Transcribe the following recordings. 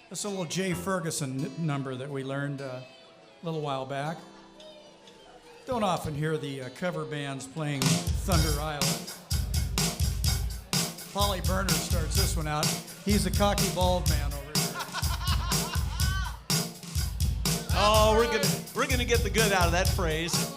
That's a little Jay Ferguson number that we learned a little while back. Don't often hear the cover bands playing Thunder Island. Polly Burner starts this one out. He's a cocky bald man over here. Oh, we're gonna get the good out of that phrase.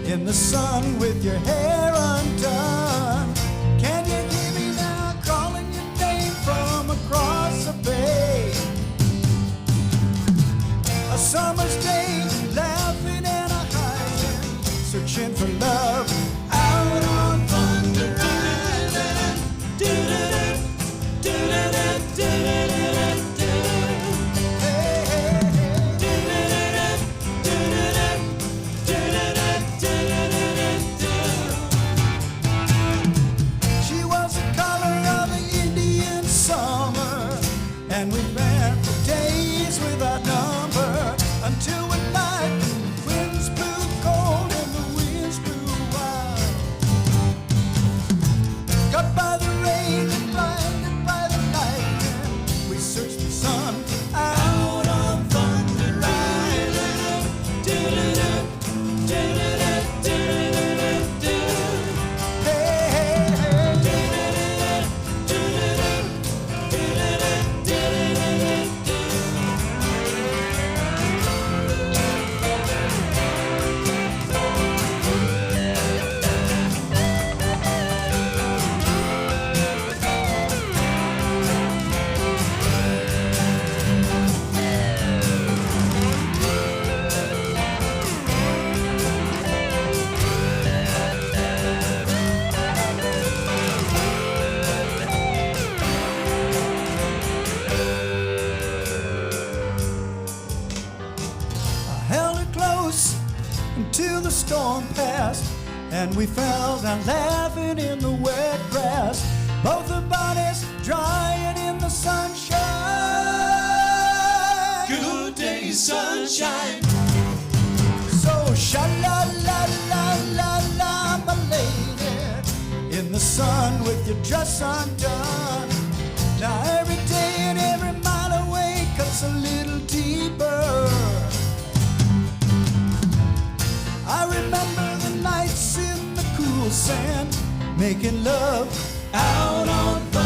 In the sun with your hair undone, can you hear me now calling your name from across the bay? A summer's day, laughing and a hiding, searching for love out on Thunder Island. And we ran for days without number until one night the winds blew cold and the winds blew wild. Cut by the rain and blinded by the lightning, we searched the sun out on Thunder Island. Until the storm passed and we fell down laughing in the wet grass, both our bodies drying in the sunshine. Good day, sunshine. So sha-la-la-la-la-la, my lady, in the sun with your dress undone. Now every day and every mile away cuts a little deeper. I remember the nights in the cool sand, making love out on the